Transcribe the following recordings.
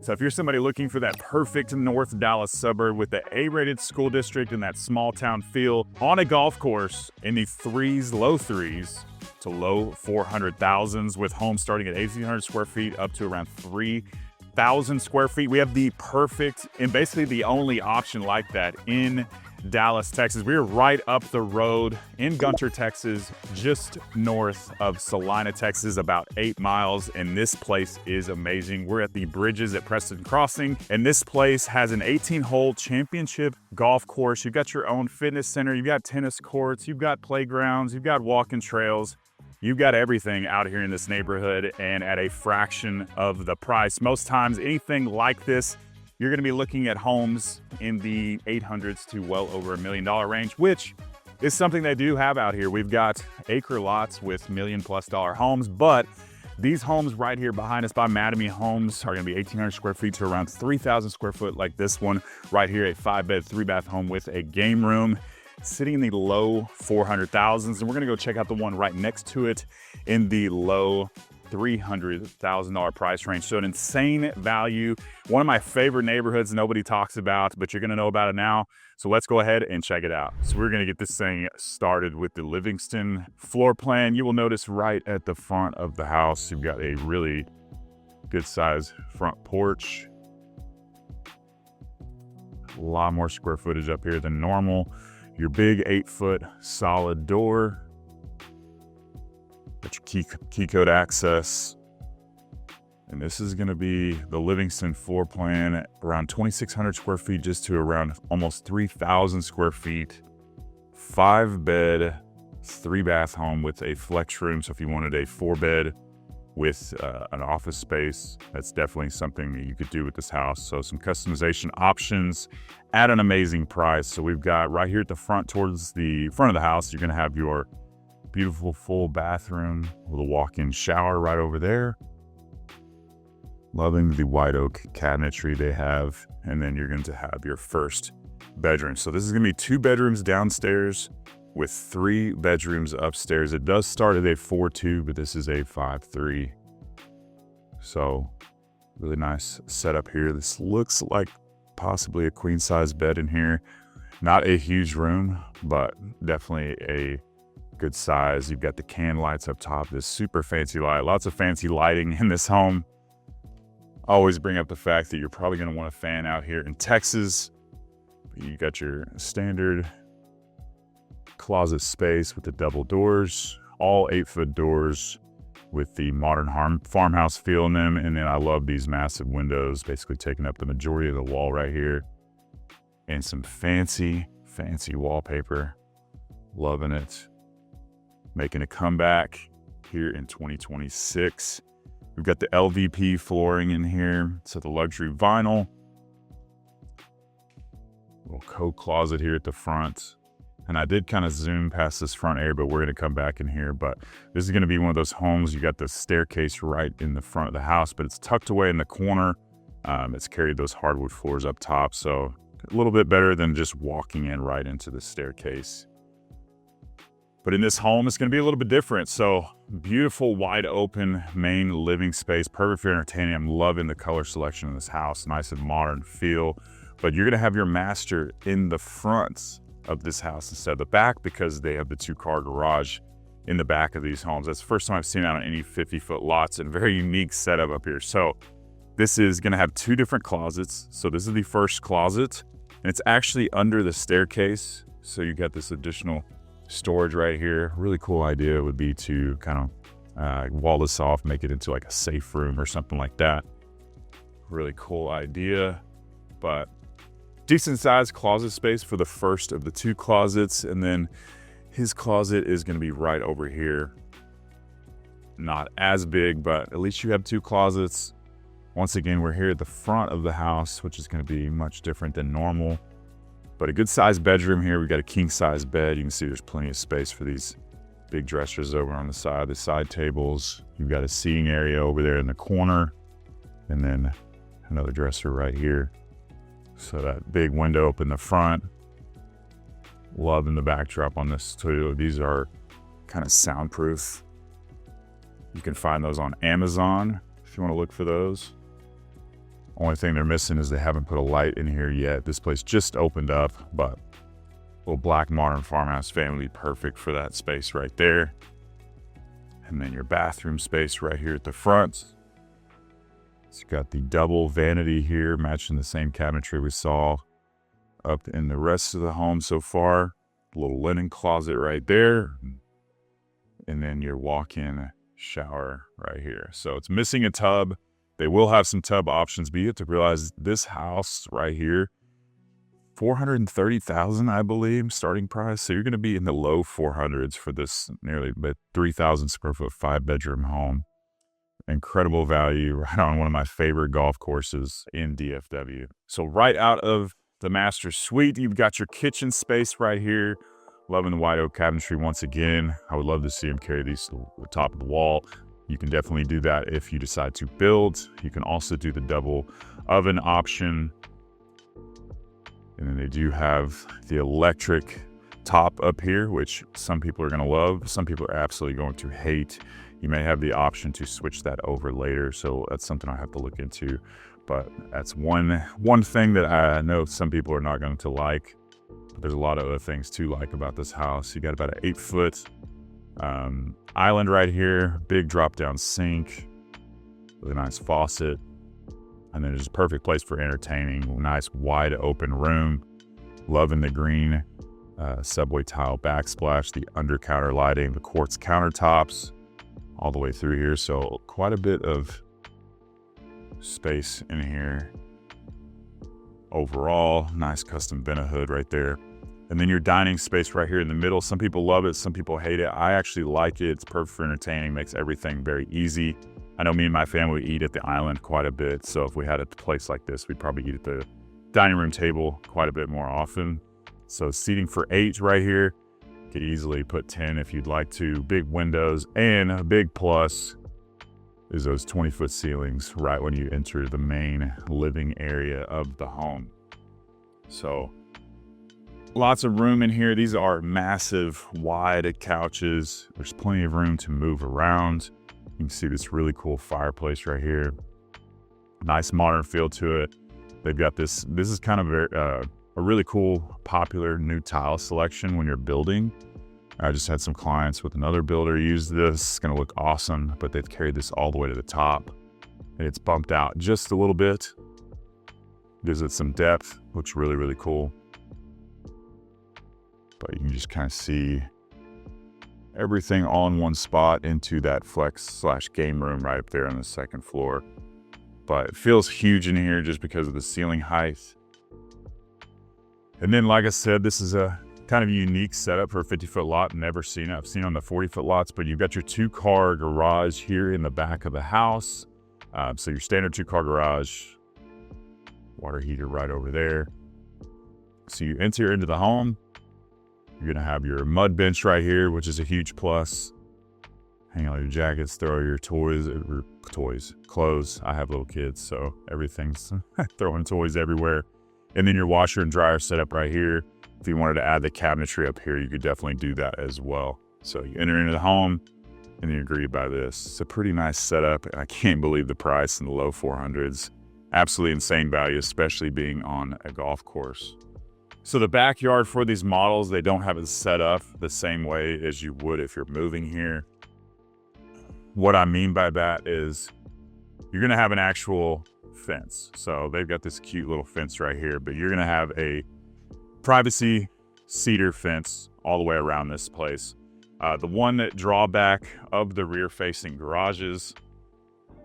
So if you're somebody looking for that perfect North Dallas suburb with the A-rated school district and that small town feel on a golf course in the low threes to low 400,000s, with homes starting at 1,800 square feet up to around 3,000 square feet, we have the perfect and basically the only option like that in Dallas, Texas. We're right up the road in Gunter, Texas, just north of Celina, Texas, about 8 miles. And this place is amazing. We're at the Bridges at Preston Crossing, and this place has an 18-hole championship golf course. You've got your own fitness center. You've got tennis courts. You've got playgrounds. You've got walking trails. You've got everything out here in this neighborhood and at a fraction of the price. Most times, anything like this, you're gonna be looking at homes in the 800s to well over $1 million range, which is something they do have out here. We've got acre lots with $1 million+ homes, but these homes right here behind us by Mattamy Homes are gonna be 1,800 square feet to around 3,000 square foot, like this one right here, a 5-bed, 3-bath home with a game room, sitting in the low 400,000s. And we're gonna go check out the one right next to it in the low $300,000 price range. So an insane value. One of my favorite neighborhoods nobody talks about, but you're gonna know about it now. So let's go ahead and check it out. So we're gonna get this thing started with the Livingston floor plan. You will notice right at the front of the house, you've got a really good size front porch. A lot more square footage up here than normal. Your big 8-foot solid door. Got your key code access. And this is gonna be the Livingston floor plan, around 2,600 square feet, just to around almost 3,000 square feet. 5-bed, 3-bath home with a flex room. So if you wanted a 4-bed with an office space, that's definitely something that you could do with this house. So some customization options at an amazing price. So we've got right here at the front, towards the front of the house, you're gonna have your beautiful full bathroom with a walk-in shower right over there. Loving the white oak cabinetry they have. And then you're going to have your first bedroom. So this is gonna be 2 bedrooms downstairs with 3 bedrooms upstairs. It does start at a 4.2, but this is a 5.3. So really nice setup here. This looks like possibly a queen size bed in here. Not a huge room, but definitely a good size. You've got the can lights up top, this super fancy light, lots of fancy lighting in this home. Always bring up the fact that you're probably gonna want a fan out here in Texas. You got your standard closet space with the double doors, all 8-foot doors with the modern farmhouse feel in them. And then I love these massive windows, basically taking up the majority of the wall right here. And some fancy, fancy wallpaper. Loving it. Making a comeback here in 2026. We've got the LVP flooring in here. So the luxury vinyl. Little coat closet here at the front. And I did kind of zoom past this front area, but we're gonna come back in here. But this is gonna be one of those homes, you got the staircase right in the front of the house, but it's tucked away in the corner. It's carried those hardwood floors up top. So a little bit better than just walking in right into the staircase. But in this home, it's gonna be a little bit different. So beautiful, wide open main living space, perfect for entertaining. I'm loving the color selection of this house, nice and modern feel. But you're gonna have your master in the front of this house instead of the back, because they have the 2-car garage in the back of these homes. That's the first time I've seen that on any 50-foot lots, and very unique setup up here. So this is gonna have 2 different closets. So this is the first closet, and it's actually under the staircase. So you got this additional storage right here. Really cool idea would be to kind of wall this off, make it into like a safe room or something like that. Really cool idea, but decent sized closet space for the first of the 2 closets. And then his closet is going to be right over here. Not as big, but at least you have 2 closets. Once again, we're here at the front of the house, which is going to be much different than normal. But a good sized bedroom here. We've got a king size bed. You can see there's plenty of space for these big dressers over on the side tables. You've got a seating area over there in the corner, and then another dresser right here. So that big window up in the front. Loving the backdrop on this too. These are kind of soundproof. You can find those on Amazon if you want to look for those. Only thing they're missing is they haven't put a light in here yet. This place just opened up, but little black modern farmhouse family, perfect for that space right there. And then your bathroom space right here at the front. It's got the double vanity here, matching the same cabinetry we saw up in the rest of the home so far. A little linen closet right there. And then your walk-in shower right here. So it's missing a tub. They will have some tub options, but you have to realize this house right here, $430,000, I believe, starting price. So you're going to be in the low 400s for this nearly 3,000 square foot, 5-bedroom home. Incredible value right on one of my favorite golf courses in DFW. So right out of the master suite, you've got your kitchen space right here. Loving the white oak cabinetry once again. I would love to see them carry these to the top of the wall. You can definitely do that if you decide to build. You can also do the double oven option. And then they do have the electric top up here, which some people are going to love. Some people are absolutely going to hate. You may have the option to switch that over later. So that's something I have to look into. But that's one thing that I know some people are not going to like. But there's a lot of other things to like about this house. You got about an 8-foot island right here. Big drop-down sink. Really nice faucet. And then it's a perfect place for entertaining. Nice wide open room. Loving the green subway tile backsplash, the under counter lighting, the quartz countertops all the way through here. So quite a bit of space in here. Overall, nice custom vent hood right there. And then your dining space right here in the middle. Some people love it, some people hate it. I actually like it. It's perfect for entertaining, makes everything very easy. I know me and my family eat at the island quite a bit, so if we had a place like this, we'd probably eat at the dining room table quite a bit more often. So seating for 8 right here. Could easily put 10 if you'd like to. Big windows, and a big plus is those 20-foot ceilings right when you enter the main living area of the home. So lots of room in here. These are massive, wide couches. There's plenty of room to move around. You can see this really cool fireplace right here. Nice modern feel to it. They've got this is kind of a really cool, popular new tile selection when you're building. I just had some clients with another builder use this. It's gonna look awesome, but they've carried this all the way to the top. And it's bumped out just a little bit. Gives it some depth, looks really, really cool. But you can just kind of see everything all in one spot into that flex/game room right up there on the second floor. But it feels huge in here just because of the ceiling height. And then, like I said, this is a kind of unique setup for a 50-foot lot. Never seen it. I've seen it on the 40-foot lots, but you've got your 2-car garage here in the back of the house. So your standard 2-car garage, water heater right over there. So you enter into the home. You're gonna have your mud bench right here, which is a huge plus. Hang out your jackets, throw your clothes. I have little kids, so everything's throwing toys everywhere. And then your washer and dryer setup right here. If you wanted to add the cabinetry up here, you could definitely do that as well. So you enter into the home and you agree by this. It's a pretty nice setup. I can't believe the price in the low 400s. Absolutely insane value, especially being on a golf course. So the backyard for these models, they don't have it set up the same way as you would if you're moving here. What I mean by that is you're gonna have an actual fence. So they've got this cute little fence right here, but you're gonna have a privacy cedar fence all the way around this place. The one drawback of the rear facing garages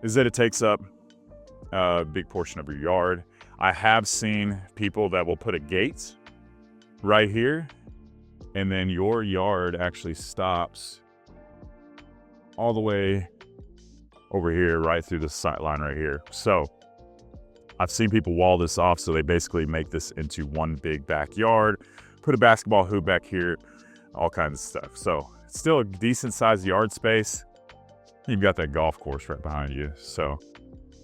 is that it takes up a big portion of your yard. I have seen people that will put a gate right here, and then your yard actually stops all the way over here, right through the sight line right here. So I've seen people wall this off, so they basically make this into one big backyard, put a basketball hoop back here, all kinds of stuff. So it's still a decent sized yard space. You've got that golf course right behind you, so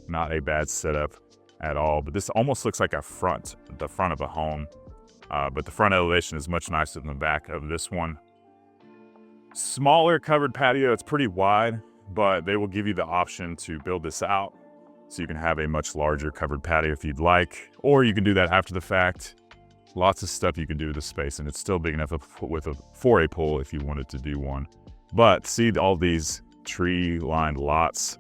not a bad setup at all. But this almost looks like the front of a home. But the front elevation is much nicer than the back of this one. Smaller covered patio, it's pretty wide, but they will give you the option to build this out So you can have a much larger covered patio if you'd like, or you can do that after the fact. Lots of stuff you can do with the space, and it's still big enough for a pool if you wanted to do one. But see all these tree-lined lots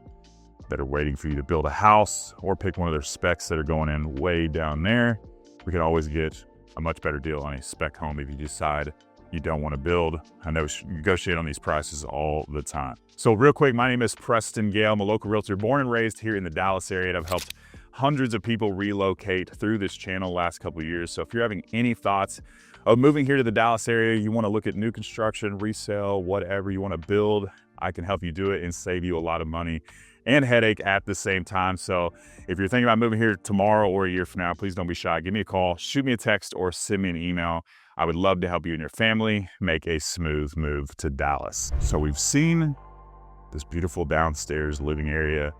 that are waiting for you to build a house, or pick one of their specs that are going in way down there. We can always get a much better deal on a spec home if you decide you don't want to build. I negotiate on these prices all the time. So real quick, my name is Preston Gale. I'm a local realtor born and raised here in the Dallas area, and I've helped hundreds of people relocate through this channel the last couple of years. So if you're having any thoughts of moving here to the Dallas area, you want to look at new construction, resale, whatever you want to build, I can help you do it and save you a lot of money and headache at the same time. So if you're thinking about moving here tomorrow or a year from now, please don't be shy. Give me a call, shoot me a text, or send me an email. I would love to help you and your family make a smooth move to Dallas. So we've seen this beautiful downstairs living area.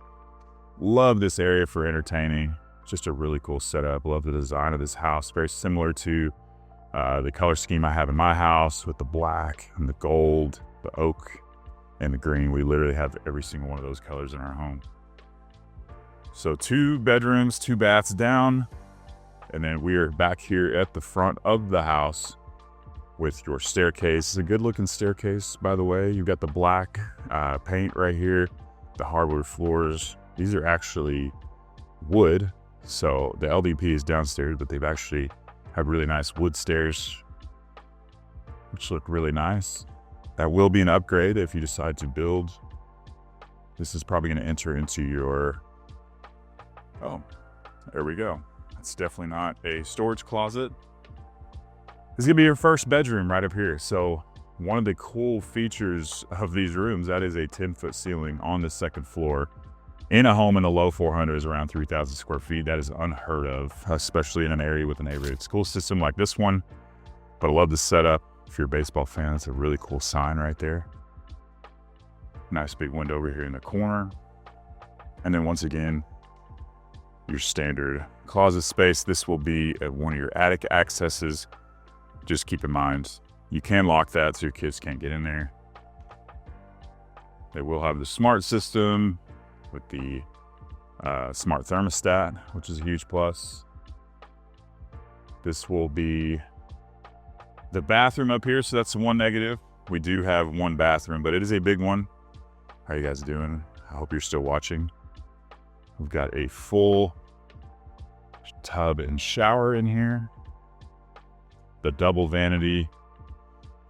Love this area for entertaining. Just a really cool setup. Love the design of this house. Very similar to the color scheme I have in my house with the black and the gold, the oak, and the green. We literally have every single one of those colors in our home. So 2 bedrooms, 2 baths down. And then we are back here at the front of the house with your staircase. It's a good looking staircase, by the way. You've got the black paint right here, the hardwood floors. These are actually wood. So the LVP is downstairs, but they've actually have really nice wood stairs, which look really nice. That will be an upgrade if you decide to build. This is probably going to enter into your, oh, there we go. It's definitely not a storage closet. This is gonna be your first bedroom right up here. So one of the cool features of these rooms, that is a 10-foot ceiling on the second floor in a home in the low 400s, around 3,000 square feet. That is unheard of, especially in an area with an A-rated school system like this one. But I love the setup. If you're a baseball fan, it's a really cool sign right there. Nice big window over here in the corner. And then once again, your standard closet space. This will be at one of your attic accesses. Just keep in mind, you can lock that so your kids can't get in there. They will have the smart system with the smart thermostat, which is a huge plus. This will be the bathroom up here, so that's the one negative. We do have one bathroom, but it is a big one. How you guys doing? I hope you're still watching. We've got a full tub and shower in here. The double vanity,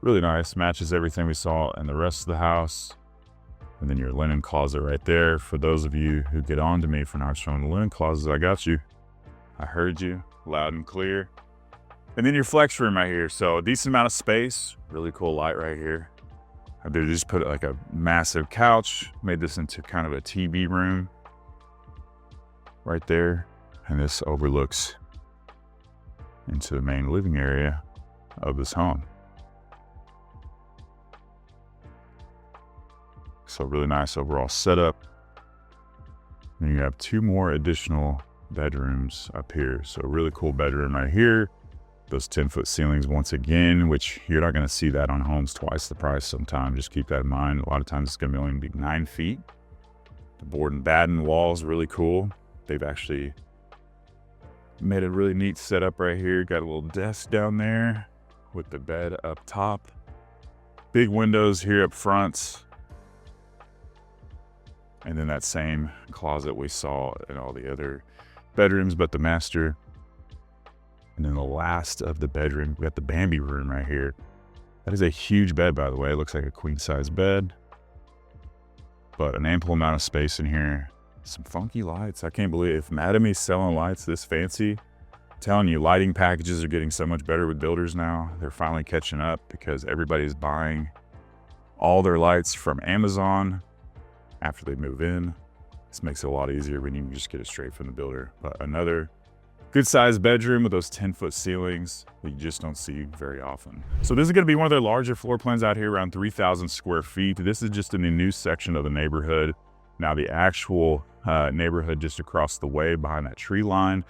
really nice, matches everything we saw in the rest of the house. And then your linen closet right there. For those of you who get on to me for not showing the linen closet, I got you. I heard you loud and clear. And then your flex room right here. So a decent amount of space, really cool light right here. They just put like a massive couch, made this into kind of a TV room right there. And this overlooks into the main living area of this home. So really nice overall setup. And you have 2 more additional bedrooms up here. So a really cool bedroom right here. Those 10-foot ceilings once again, which you're not gonna see that on homes twice the price sometimes. Just keep that in mind. A lot of times it's gonna only be 9 feet. The board and batten walls, really cool. They've actually made a really neat setup right here. Got a little desk down there with the bed up top. Big windows here up front. And then that same closet we saw in all the other bedrooms, but the master. And then the last of the bedroom, we got the Bambi room right here. That is a huge bed, by the way. It looks like a queen size bed, but an ample amount of space in here. Some funky lights. I can't believe if Mattamy's selling lights this fancy. I'm telling you, lighting packages are getting so much better with builders now. They're finally catching up because everybody's buying all their lights from Amazon after they move in. This makes it a lot easier when you can just get it straight from the builder. But another good sized bedroom with those 10-foot ceilings that you just don't see very often. So this is gonna be one of their larger floor plans out here, around 3,000 square feet. This is just in the new section of the neighborhood. Now the actual neighborhood just across the way behind that tree line,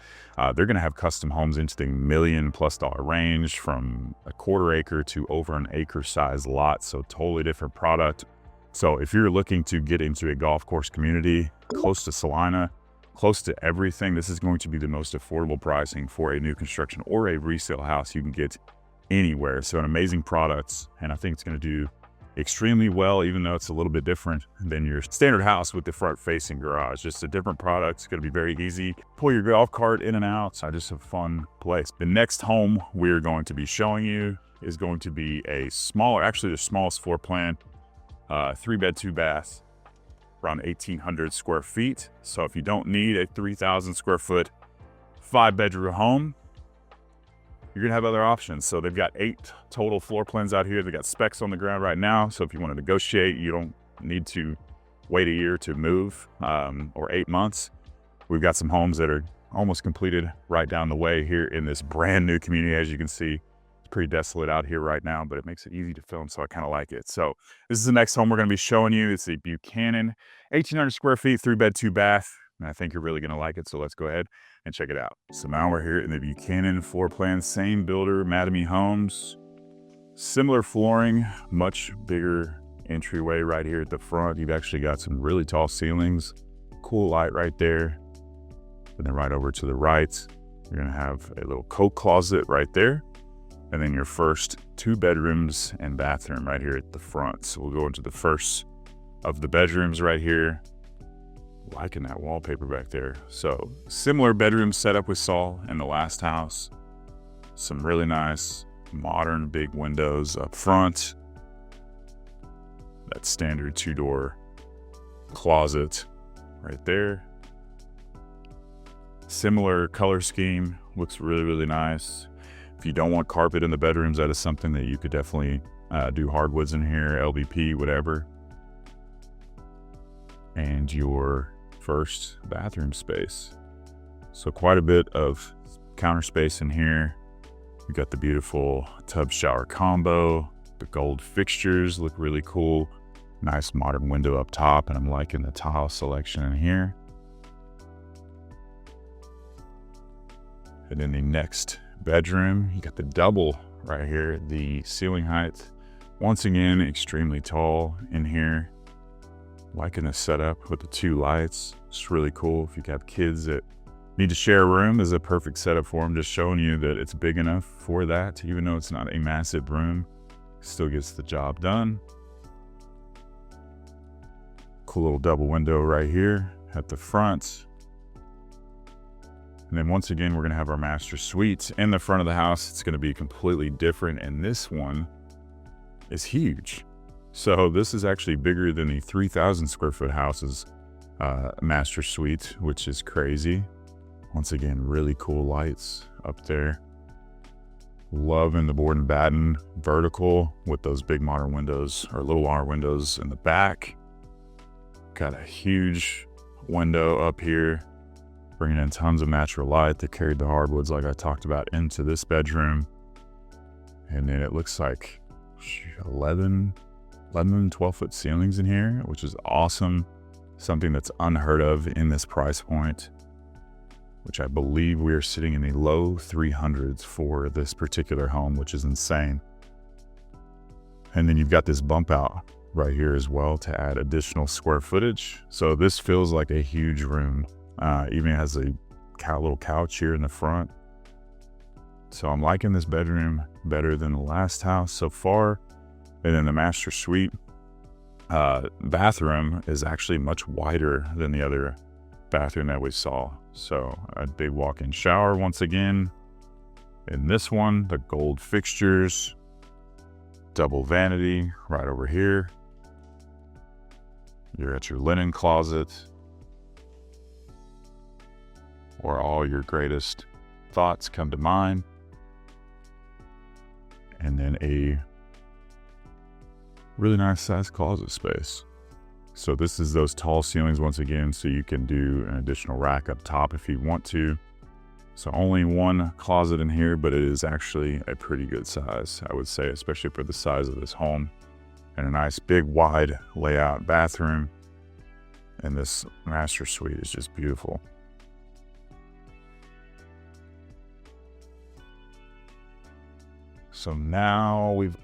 they're gonna have custom homes into the $1 million+ range, from a quarter acre to over an acre size lot. So totally different product. So if you're looking to get into a golf course community close to Celina, close to everything. This is going to be the most affordable pricing for a new construction or a resale house you can get anywhere. So an amazing product, and I think it's going to do extremely well, even though it's a little bit different than your standard house with the front facing garage. Just a different product. It's going to be very easy. Pull your golf cart in and out. So just a fun place. The next home we're going to be showing you is going to be a smaller, actually the smallest floor plan, 3-bed, 2-bath, around 1,800 square feet. So if you don't need a 3,000 square foot 5-bedroom home, you're gonna have other options. So they've got 8 total floor plans out here. They got specs on the ground right now. So if you want to negotiate, you don't need to wait a year to move, or 8 months. We've got some homes that are almost completed right down the way here in this brand new community. As you can see, it's pretty desolate out here right now, but it makes it easy to film, so I kind of like it. So this is the next home we're gonna be showing you. It's a Buchanan, 1,800 square feet, 3-bed, 2-bath. And I think you're really gonna like it, so let's go ahead and check it out. So now we're here in the Buchanan floor plan, same builder, Mattamy Homes. Similar flooring, much bigger entryway right here at the front. You've actually got some really tall ceilings, cool light right there. And then right over to the right, you're gonna have a little coat closet right there. And then your first 2 bedrooms and bathroom right here at the front. So we'll go into the first of the bedrooms right here. Liking that wallpaper back there. So similar bedroom setup we saw in the last house. Some really nice modern big windows up front. That standard 2-door closet right there. Similar color scheme, looks really, really nice. If you don't want carpet in the bedrooms, that is something that you could definitely do hardwoods in here, LVP, whatever. And your first bathroom space. So quite a bit of counter space in here. You got the beautiful tub shower combo. The gold fixtures look really cool. Nice modern window up top, and I'm liking the tile selection in here. And then the next bedroom, you got the double right here. The ceiling height, once again, extremely tall in here. Liking the setup with the 2 lights. It's really cool. If you have kids that need to share a room, this is a perfect setup for them. Just showing you that it's big enough for that, even though it's not a massive room, still gets the job done. Cool little double window right here at the front. And then once again, we're gonna have our master suite in the front of the house. It's gonna be completely different, and this one is huge. So this is actually bigger than the 3,000 square foot house's master suite, which is crazy. Once again, really cool lights up there. Loving the board and batten vertical with those big modern windows, or little R windows in the back. Got a huge window up here, bringing in tons of natural light that carried the hardwoods like I talked about into this bedroom. And then it looks like 11, 12-foot ceilings in here, which is awesome. Something that's unheard of in this price point, which I believe we are sitting in the low 300s for this particular home, which is insane. And then you've got this bump out right here as well to add additional square footage. So this feels like a huge room. Even has a little couch here in the front. So I'm liking this bedroom better than the last house so far. And then the master suite bathroom is actually much wider than the other bathroom that we saw. So a big walk-in shower once again. In this one, the gold fixtures, double vanity right over here. You're at your linen closet, where all your greatest thoughts come to mind. And then a really nice sized closet space. So this is those tall ceilings once again, so you can do an additional rack up top if you want to. So only one closet in here, but it is actually a pretty good size, I would say, especially for the size of this home. And a nice big wide layout bathroom. And this master suite is just beautiful. So now we've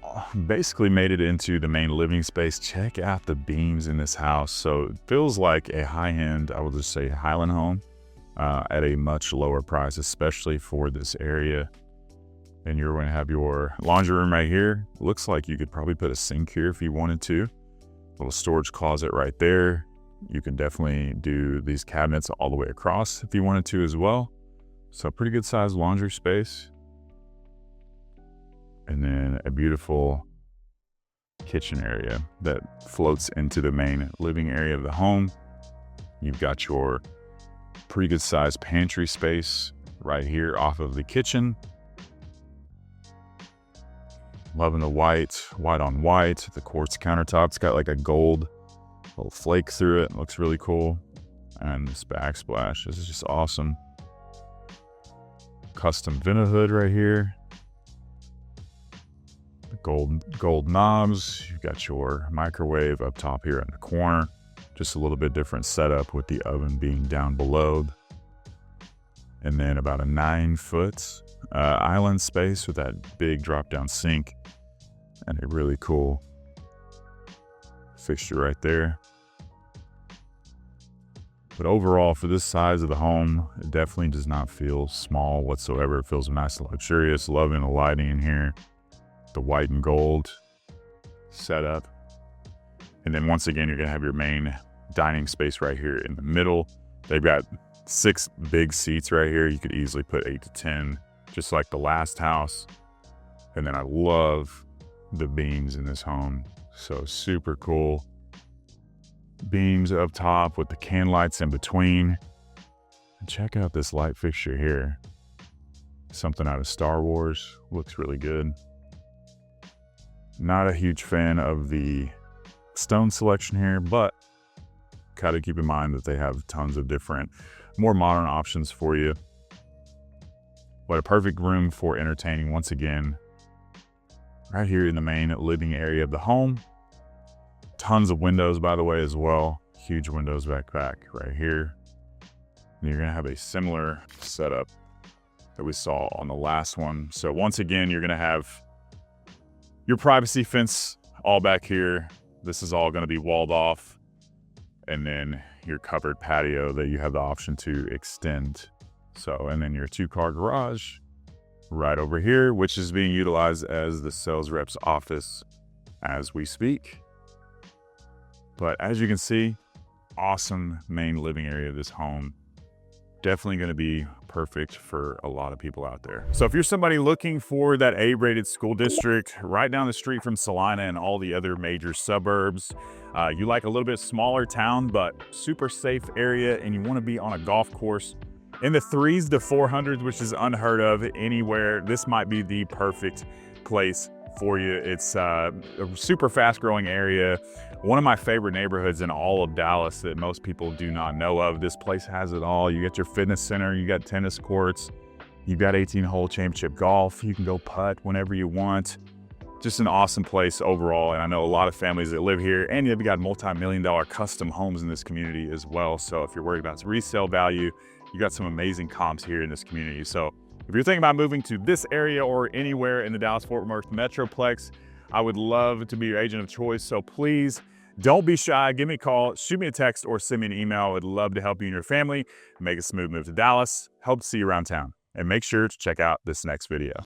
basically made it into the main living space. Check out the beams in this house. So it feels like a high-end, I would just say Highland home. at a much lower price, especially for this area. And you're going to have your laundry room right here. Looks like you could probably put a sink here if you wanted to. Little storage closet right there. You can definitely do these cabinets all the way across if you wanted to as well. So pretty good sized laundry space. And then a beautiful kitchen area that floats into the main living area of the home. You've got your pretty good sized pantry space right here off of the kitchen. Loving the white on white. The quartz countertop's got like a gold little flake through it. Looks really cool. And this backsplash, this is just awesome. Custom vent hood right here. The gold knobs. You've got your microwave up top here in the corner. Just a little bit different setup with the oven being down below. And then about a 9-foot island space with that big drop-down sink and a really cool fixture right there. But overall, for this size of the home, it definitely does not feel small whatsoever. It feels nice and luxurious. Loving the lighting in here, the white and gold setup. And then once again, you're gonna have your main dining space right here in the middle. They've got 6 big seats right here. You could easily put 8 to 10, just like the last house. And then I love the beams in this home. So super cool. Beams up top with the can lights in between. And check out this light fixture here. Something out of Star Wars. Looks really good. Not a huge fan of the stone selection here, but gotta keep in mind that they have tons of different, more modern options for you. But a perfect room for entertaining once again. Right here in the main living area of the home. Tons of windows, by the way, as well. Huge windows back right here. And you're gonna have a similar setup that we saw on the last one. So once again, you're gonna have your privacy fence all back here. This is all gonna be walled off. And then your covered patio that you have the option to extend. So, and then your 2-car garage right over here, which is being utilized as the sales rep's office as we speak. But as you can see, awesome main living area of this home. Definitely going to be perfect for a lot of people out there. So if you're somebody looking for that A-rated school district right down the street from Celina and all the other major suburbs, you like a little bit smaller town, but super safe area, and you want to be on a golf course in the 3s to 400s, which is unheard of anywhere, this might be the perfect place for you. It's a super fast growing area. One of my favorite neighborhoods in all of Dallas that most people do not know of. This place has it all. You got your fitness center, you got tennis courts, you've got 18-hole championship golf. You can go putt whenever you want. Just an awesome place overall. And I know a lot of families that live here, and you've got multi-million-dollar custom homes in this community as well. So if you're worried about resale value, you got some amazing comps here in this community. So if you're thinking about moving to this area or anywhere in the Dallas-Fort Worth Metroplex, I would love to be your agent of choice. So please don't be shy. Give me a call, shoot me a text, or send me an email. I would love to help you and your family make a smooth move to Dallas. Hope to see you around town. And make sure to check out this next video.